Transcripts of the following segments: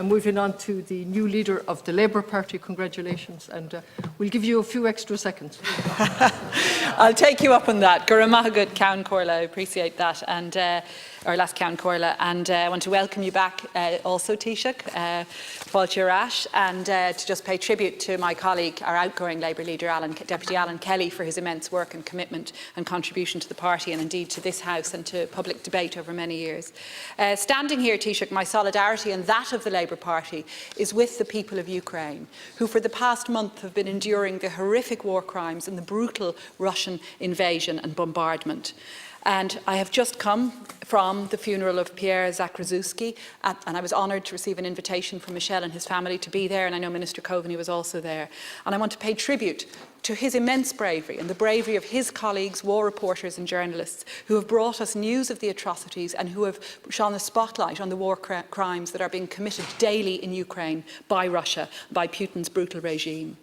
I'm moving on to the new leader of the Labour Party. Congratulations, and we'll give you a few extra seconds. I'll take you up on that. Guramahagut Ceann Comhairle, I appreciate that, and or last Ceann Comhairle, and I want to welcome you back also, Taoiseach, Oireachtas, and to just pay tribute to my colleague, our outgoing Labour leader, Deputy Alan Kelly, for his immense work and commitment and contribution to the party and indeed to this House and to public debate over many years. Standing here, Taoiseach, my solidarity and that of the Labour Party is with the people of Ukraine, who for the past month have been enduring the horrific war crimes and the brutal Russian invasion and bombardment. And I have just come from the funeral of Pierre Zakrzewski, and I was honoured to receive an invitation from Michel and his family to be there, and I know Minister Coveney was also there. And I want to pay tribute to his immense bravery and the bravery of his colleagues, war reporters and journalists, who have brought us news of the atrocities and who have shone a spotlight on the war crimes that are being committed daily in Ukraine by Russia, by Putin's brutal regime.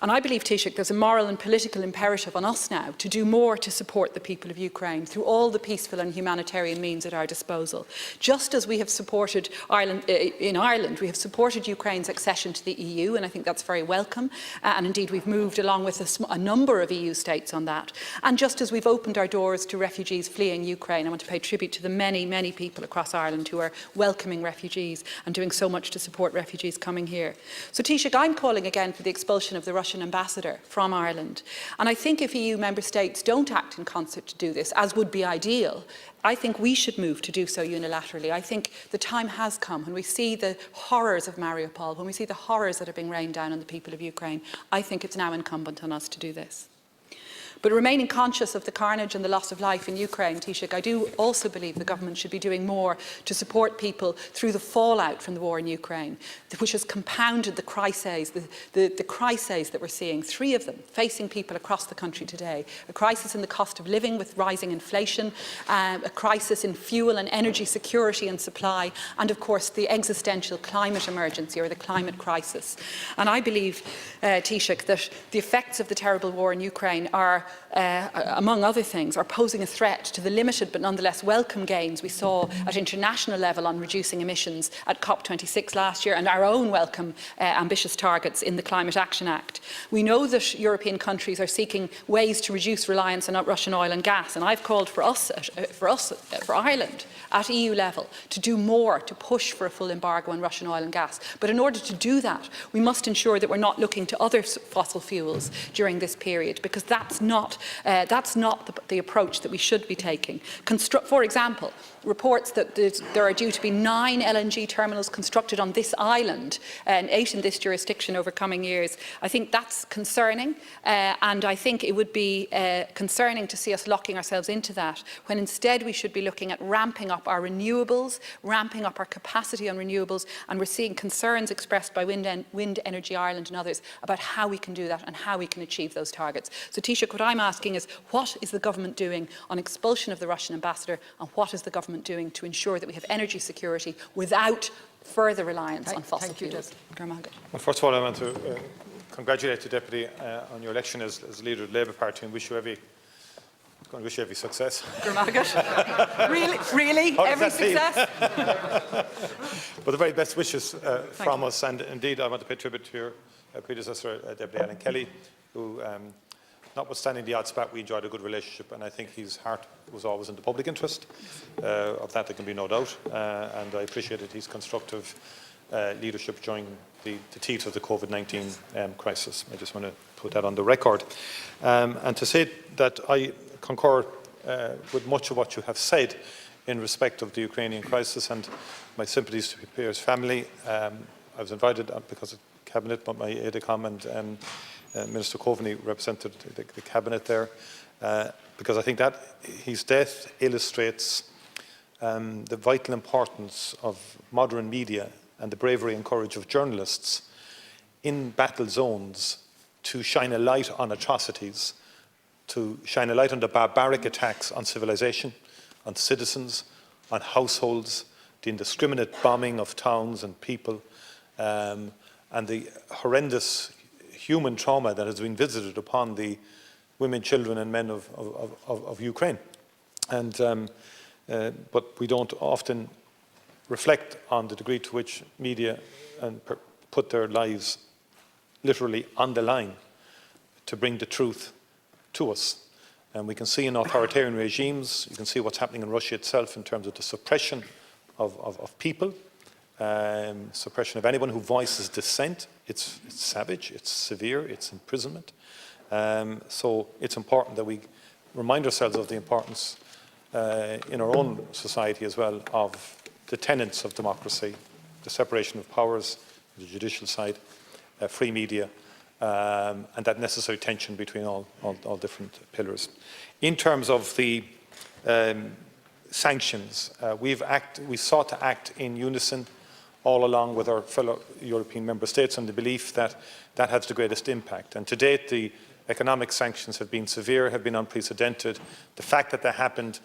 And I believe, Taoiseach, there's a moral and political imperative on us now to do more to support the people of Ukraine through all the peaceful and humanitarian means at our disposal. Just as we have supported Ireland, in Ireland, we have supported Ukraine's accession to the EU, and I think that's very welcome. And indeed, we've moved along with a number of EU states on that. And just as we've opened our doors to refugees fleeing Ukraine, I want to pay tribute to the many, many people across Ireland who are welcoming refugees and doing so much to support refugees coming here. So, Taoiseach, I'm calling again for the expulsion of the Russian ambassador from Ireland. And I think if EU member states don't act in concert to do this, as would be ideal, I think we should move to do so unilaterally. I think the time has come when we see the horrors of Mariupol, when we see the horrors that are being rained down on the people of Ukraine. I think it's now incumbent on us to do this. But remaining conscious of the carnage and the loss of life in Ukraine, Taoiseach, I do also believe the government should be doing more to support people through the fallout from the war in Ukraine, which has compounded the crises that we're seeing, 3 of them, facing people across the country today. A crisis in the cost of living with rising inflation, a crisis in fuel and energy security and supply, and of course the existential climate emergency or the climate crisis. And I believe, Taoiseach, that the effects of the terrible war in Ukraine are among other things, are posing a threat to the limited but nonetheless welcome gains we saw at international level on reducing emissions at COP26 last year and our own welcome ambitious targets in the Climate Action Act. We know that European countries are seeking ways to reduce reliance on Russian oil and gas, and I've called for Ireland at EU level to do more to push for a full embargo on Russian oil and gas. But in order to do that, we must ensure that we're not looking to other fossil fuels during this period, because that's not the approach that we should be taking. For example, reports that there are due to be 9 LNG terminals constructed on this island and 8 in this jurisdiction over coming years. I think that's concerning, and I think it would be concerning to see us locking ourselves into that, when instead we should be looking at ramping up our renewables, ramping up our capacity on renewables, and we're seeing concerns expressed by Wind Energy Ireland and others about how we can do that and how we can achieve those targets. So, Taoiseach, what I'm asking is, what is the government doing on expulsion of the Russian ambassador, and what is the government doing to ensure that we have energy security without further reliance on fossil fuels? Well, first of all, I want to congratulate the Deputy on your election as leader of the Labour Party and wish you every success. Really? Every success? But the very best wishes from us, and indeed I want to pay tribute to your predecessor, Deputy Alan Kelly, who notwithstanding the odd spat, we enjoyed a good relationship, and I think his heart was always in the public interest. Of that there can be no doubt, and I appreciated his constructive leadership during the teeth of the COVID-19 crisis. I just want to put that on the record. And to say that I concur with much of what you have said in respect of the Ukrainian crisis, and my sympathies to Pierre's family. I was invited because of Cabinet, but my aide-de-camp and Minister Coveney represented the Cabinet there, because I think that his death illustrates the vital importance of modern media and the bravery and courage of journalists in battle zones to shine a light on atrocities, to shine a light on the barbaric attacks on civilization, on citizens, on households, the indiscriminate bombing of towns and people, and the horrendous human trauma that has been visited upon the women, children and men of Ukraine. And, but we don't often reflect on the degree to which media put their lives literally on the line to bring the truth to us. And we can see in authoritarian regimes, you can see what's happening in Russia itself in terms of the suppression of people, suppression of anyone who voices dissent. It's savage, it's severe, it's imprisonment. So it's important that we remind ourselves of the importance in our own society as well of the tenets of democracy, the separation of powers, the judicial side, free media, and that necessary tension between all different pillars. In terms of the sanctions, we sought to act in unison all along with our fellow European member states on the belief that that has the greatest impact. And to date, the economic sanctions have been severe, have been unprecedented. The fact that they happened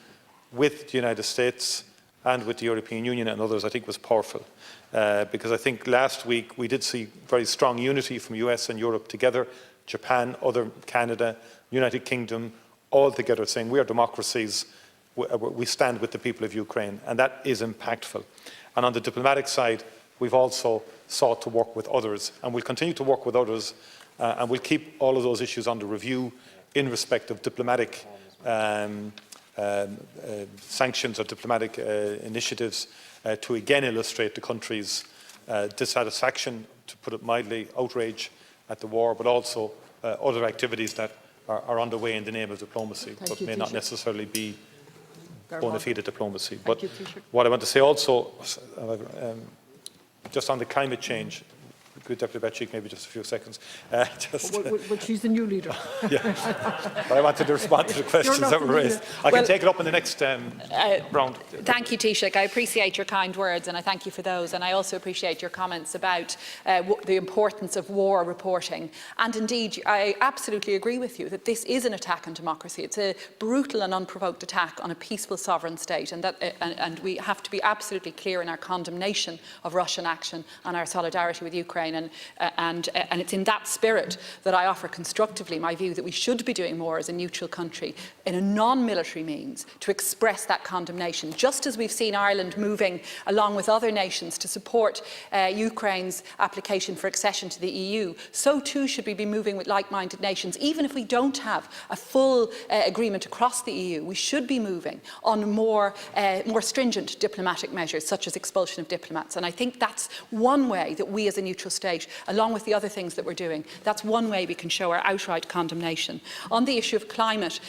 with the United States and with the European Union and others, I think, was powerful. Because I think last week we did see very strong unity from US and Europe together, Japan, Canada, United Kingdom, all together saying we are democracies, we stand with the people of Ukraine, and that is impactful. And on the diplomatic side, we've also sought to work with others, and we'll continue to work with others, and we'll keep all of those issues under review in respect of diplomatic sanctions or diplomatic initiatives to again illustrate the country's dissatisfaction, to put it mildly, outrage at the war, but also other activities that are underway in the name of diplomacy, but may not necessarily be bona fide diplomacy. But what I want to say also, just on the climate change, good Deputy Bacik, maybe just a few seconds. But she's the new leader. Yeah. But I wanted to respond to the questions that were raised. I can take it up in the next round. Thank you, Taoiseach. I appreciate your kind words, and I thank you for those. And I also appreciate your comments about the importance of war reporting. And indeed, I absolutely agree with you that this is an attack on democracy. It's a brutal and unprovoked attack on a peaceful sovereign state, and we have to be absolutely clear in our condemnation of Russian action and our solidarity with Ukraine. And it's in that spirit that I offer constructively my view that we should be doing more as a neutral country in a non-military means to express that condemnation, just as we've seen Ireland moving along with other nations to support Ukraine's application for accession to the EU. So too should we be moving with like-minded nations. Even if we don't have a full agreement across the EU, we should be moving on more stringent diplomatic measures, such as expulsion of diplomats. And I think that's one way that we as a neutral state, along with the other things that we're doing, that's one way we can show our outright condemnation. On the issue of climate,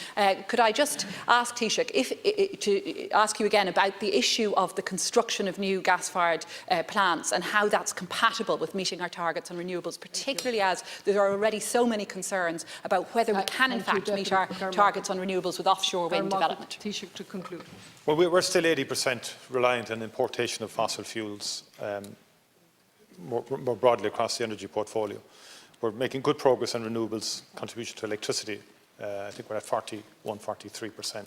could I just ask Taoiseach to ask you again about the issue of the construction of new gas-fired plants and how that's compatible with meeting our targets on renewables, particularly as there are already so many concerns about whether we can in fact meet our targets on renewables with offshore wind development. Taoiseach, to conclude. Well, we're still 80% reliant on importation of fossil fuels. More broadly across the energy portfolio. We're making good progress on renewables contribution to electricity. I think we're at 43%.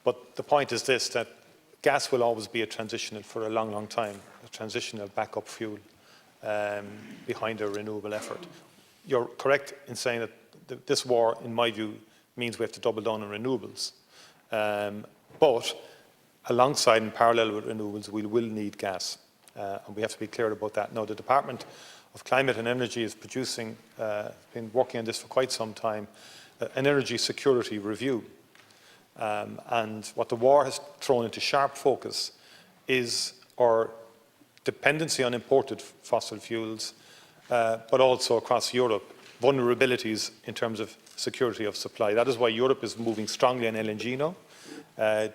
But the point is this, that gas will always be a transitional for a long, long time, a transitional backup fuel behind a renewable effort. You're correct in saying that this war, in my view, means we have to double down on renewables. But alongside and parallel with renewables, we will need gas. And we have to be clear about that. Now, the Department of Climate and Energy is producing, been working on this for quite some time, an energy security review. And what the war has thrown into sharp focus is our dependency on imported fossil fuels, but also across Europe, vulnerabilities in terms of security of supply. That is why Europe is moving strongly on LNG now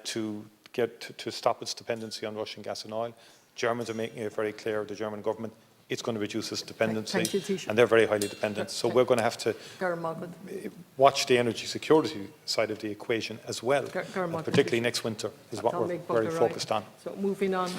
to stop its dependency on Russian gas and oil. Germans are making it very clear, the German government, it's going to reduce its dependency, and they're very highly dependent. So we're going to have to watch the energy security side of the equation as well, and particularly next winter is what we're very focused on. So moving on,